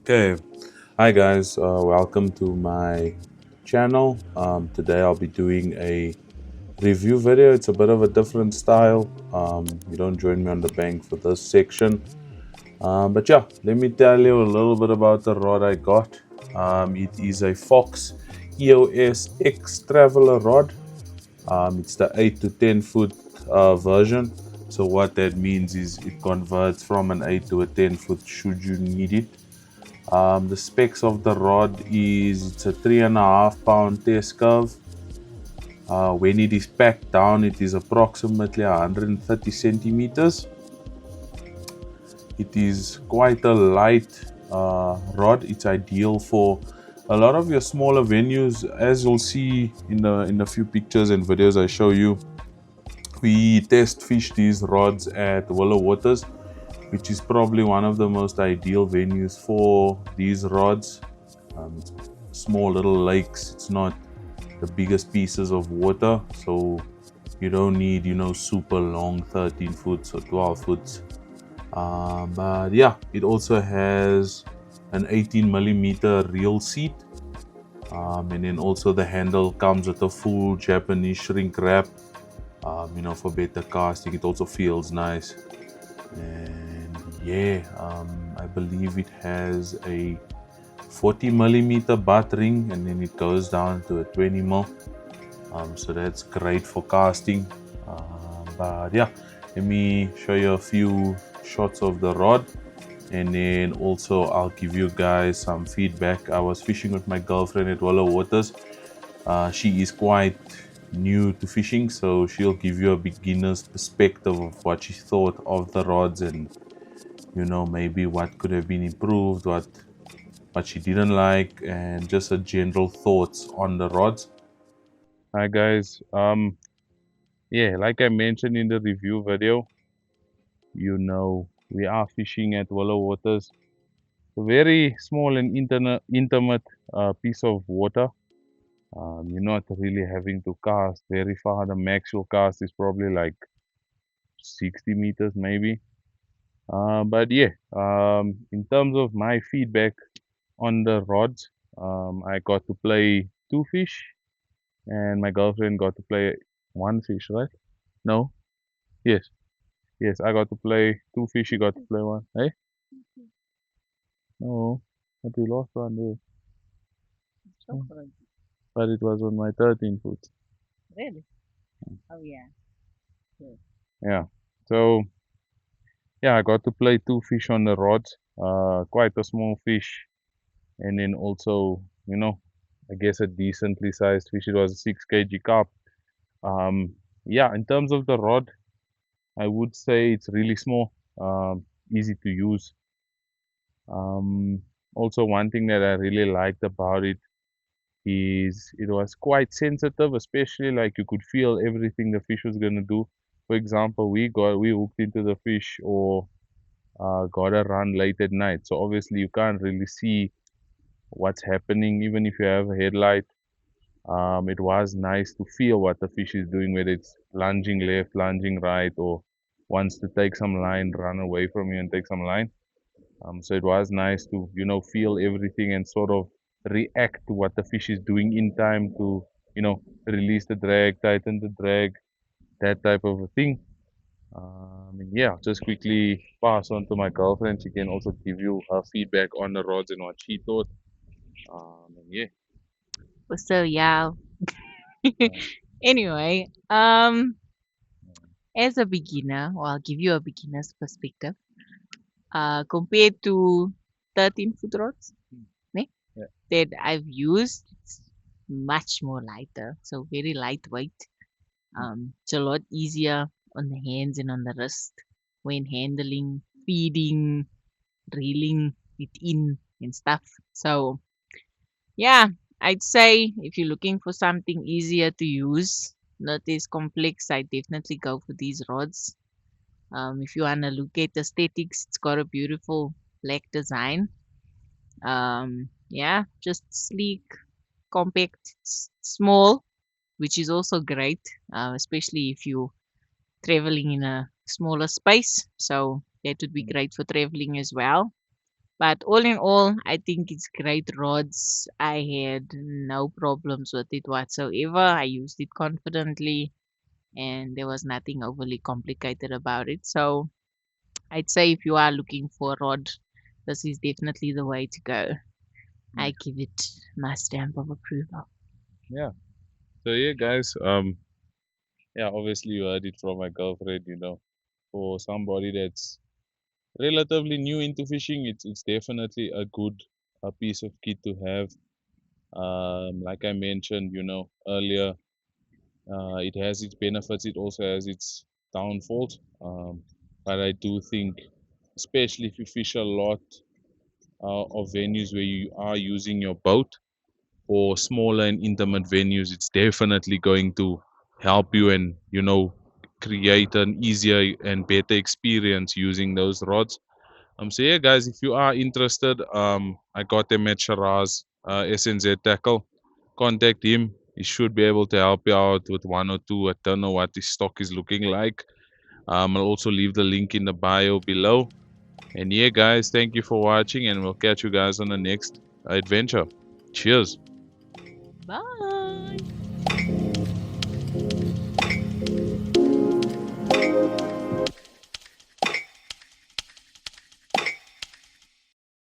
Okay, hi guys, welcome to my channel. Today I'll be doing a review video. It's a bit of a different style. You don't join me on the bank for this section. But yeah, let me tell you a little bit about the rod I got. It is a Fox EOS-X Traveller rod. It's the 8 to 10 foot version. So what that means is it converts from an 8 to a 10 foot should you need it. The specs of the rod is it's a 3.5 pound test curve. When it is packed down, it is approximately 130 centimeters. It is quite a light rod. It's ideal for a lot of your smaller venues, as you'll see in the few pictures and videos I show you. We test fish these rods at Willow Waters, which is probably one of the most ideal venues for these rods. It's small little lakes. It's not the biggest pieces of water, so you don't need super long 13 foot or 12 foot. But yeah, it also has an 18 millimeter reel seat, and then also the handle comes with a full Japanese shrink wrap, for better casting. It also feels nice. And yeah, I believe it has a 40 millimeter butt ring, and then it goes down to a 20 mil. So that's great for casting. But yeah, let me show you a few shots of the rod, and then also I'll give you guys some feedback. I was fishing with my girlfriend at Willow Waters. She is quite new to fishing, so she'll give you a beginner's perspective of what she thought of the rods, and maybe what could have been improved, what she didn't like, and just a general thoughts on the rods. Hi guys, yeah, like I mentioned in the review video, we are fishing at Willow Waters, a very small and intimate piece of water. You're not really having to cast very far. The max you'll cast is probably like 60 meters maybe. But yeah, in terms of my feedback on the rods, I got to play two fish, and my girlfriend got to play one fish, right? No? Yes. Yes, I got to play two fish, she got to play one. Hey? No. But we lost one there. But it was on my 13 foot. Really? Oh yeah. Good. Yeah. So yeah, I got to play two fish on the rods. Quite a small fish, and then also, I guess a decently sized fish. It was a 6 kg carp. Um, yeah, in terms of the rod, I would say it's really small, easy to use. Also, one thing that I really liked about it is it was quite sensitive, especially like you could feel everything the fish was gonna do. For example, we hooked into the fish, or got a run late at night, so obviously you can't really see what's happening even if you have a headlight. It was nice to feel what the fish is doing, whether it's lunging left, lunging right, or wants to take some line, run away from you and take some line. So it was nice to, feel everything and sort of react to what the fish is doing in time to, release the drag, tighten the drag, that type of a thing. And yeah, just quickly pass on to my girlfriend. She can also give you her feedback on the rods and what she thought. And yeah. So yeah. Anyway, as a beginner, or I'll give you a beginner's perspective. Compared to 13 foot rods, ne, Yeah. that I've used, it's much more lighter. So very lightweight. It's a lot easier on the hands and on the wrist when handling, feeding, reeling it in and stuff. So yeah, I'd say if you're looking for something easier to use, not as complex, I definitely go for these rods. If you want to look at aesthetics, it's got a beautiful black design. Yeah, just sleek, compact, small, which is also great, especially if you're traveling in a smaller space. So that would be great for traveling as well. But all in all, I think it's great rods. I had no problems with it whatsoever. I used it confidently and there was nothing overly complicated about it. So I'd say if you are looking for a rod, this is definitely the way to go. I give it my stamp of approval. Yeah. So yeah, guys. Yeah. Obviously, you heard it from my girlfriend. For somebody that's relatively new into fishing, it's definitely a good piece of kit to have. Like I mentioned, earlier, it has its benefits. It also has its downfalls. But I do think, especially if you fish a lot of venues where you are using your boat, or smaller and intimate venues, it's definitely going to help you and create an easier and better experience using those rods. So yeah, guys, if you are interested, I got them at Shiraz, SNZ Tackle. Contact him. He should be able to help you out with one or two. I don't know what his stock is looking like. I'll also leave the link in the bio below. And yeah, guys, thank you for watching, and we'll catch you guys on the next adventure. Cheers. Bye.